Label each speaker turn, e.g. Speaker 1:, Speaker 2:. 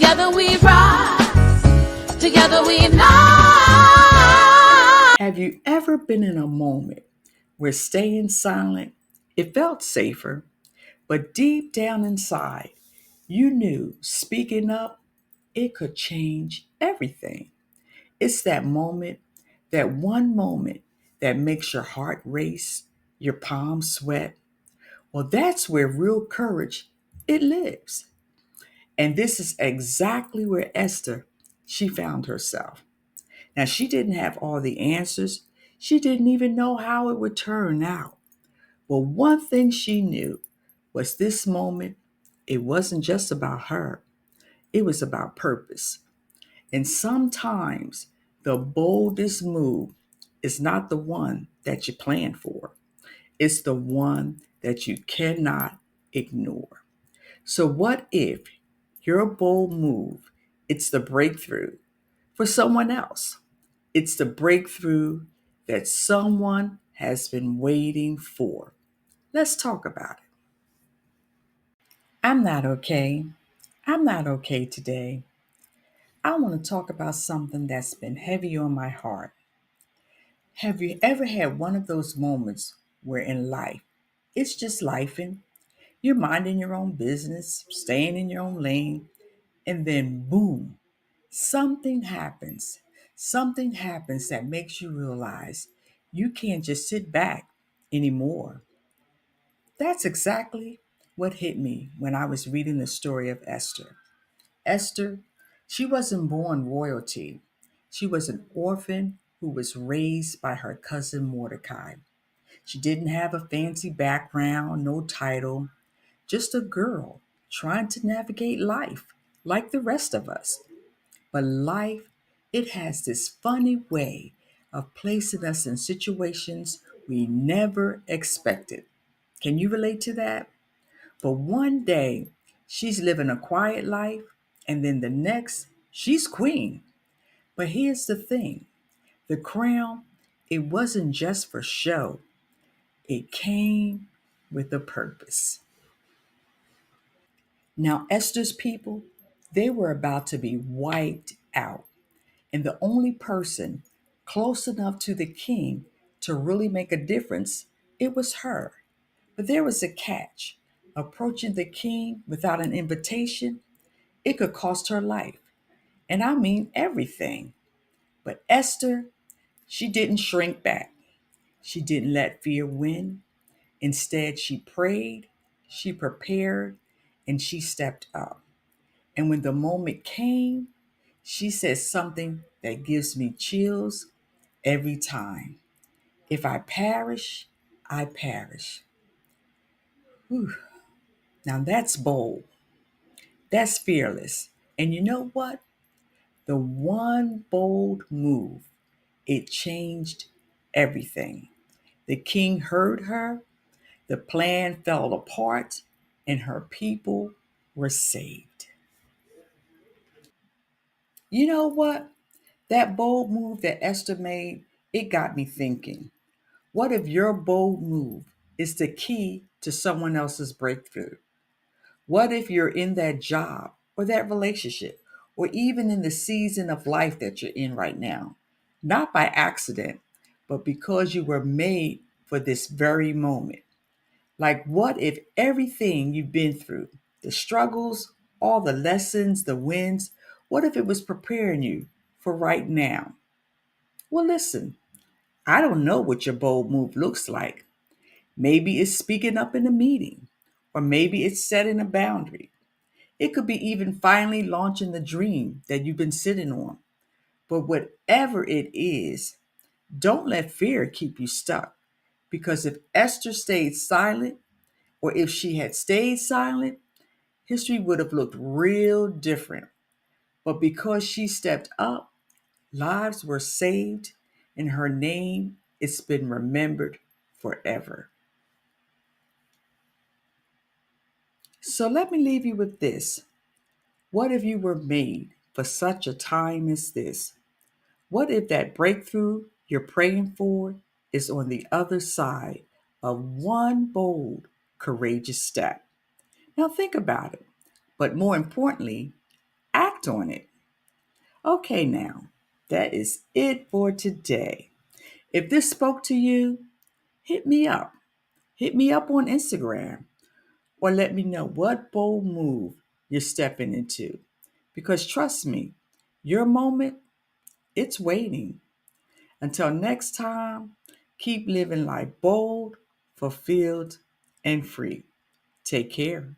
Speaker 1: Together we rise, together we fly.
Speaker 2: Have you ever been in a moment where staying silent, it felt safer, but deep down inside, you knew speaking up, it could change everything? It's that moment, that one moment that makes your heart race, your palms sweat. Well, that's where real courage it lives. And this is exactly where Esther she found herself. Now, she didn't have all the answers. She didn't even know how it would turn out. But one thing she knew was this moment, it wasn't just about her. It was about purpose. And sometimes the boldest move is not the one that you plan for. It's the one that you cannot ignore. So what if your bold move, it's the breakthrough for someone else? It's the breakthrough that someone has been waiting for. Let's talk about it. I'm not okay. I'm not okay today. I want to talk about something that's been heavy on my heart. Have you ever had one of those moments where in life, it's just life and you're minding your own business, staying in your own lane, and then boom, something happens. Something happens that makes you realize you can't just sit back anymore. That's exactly what hit me when I was reading the story of Esther. Esther, she wasn't born royalty. She was an orphan who was raised by her cousin Mordecai. She didn't have a fancy background, no title, just a girl trying to navigate life like the rest of us. But life, it has this funny way of placing us in situations we never expected. Can you relate to that? But one day, she's living a quiet life, and then the next, she's queen. But here's the thing, the crown, it wasn't just for show, it came with a purpose. Now, Esther's people, they were about to be wiped out. And the only person close enough to the king to really make a difference, it was her. But there was a catch. Approaching the king without an invitation, it could cost her life. And I mean everything. But Esther, she didn't shrink back. She didn't let fear win. Instead, she prayed, she prepared, and she stepped up. And when the moment came, she said something that gives me chills every time. If I perish, I perish. Whew. Now that's bold. That's fearless. And you know what? The one bold move, it changed everything. The king heard her, the plan fell apart, and her people were saved. You know what? That bold move that Esther made, it got me thinking. What if your bold move is the key to someone else's breakthrough? What if you're in that job or that relationship or even in the season of life that you're in right now? Not by accident, but because you were made for this very moment. Like, what if everything you've been through, the struggles, all the lessons, the wins, what if it was preparing you for right now? Well, listen, I don't know what your bold move looks like. Maybe it's speaking up in a meeting, or maybe it's setting a boundary. It could be even finally launching the dream that you've been sitting on. But whatever it is, don't let fear keep you stuck. Because if Esther stayed silent, or if she had stayed silent, history would have looked real different. But because she stepped up, lives were saved, and her name, it's been remembered forever. So let me leave you with this. What if you were made for such a time as this? What if that breakthrough you're praying for is on the other side of one bold, courageous step? Now think about it. But more importantly, act act on it. Okay, now, that is it for today. If this spoke to you, hit me up. Hit me up on Instagram or let me know what bold move you're stepping into. Because trust me, your moment, it's waiting. Until next time, keep living life bold, fulfilled, and free. Take care.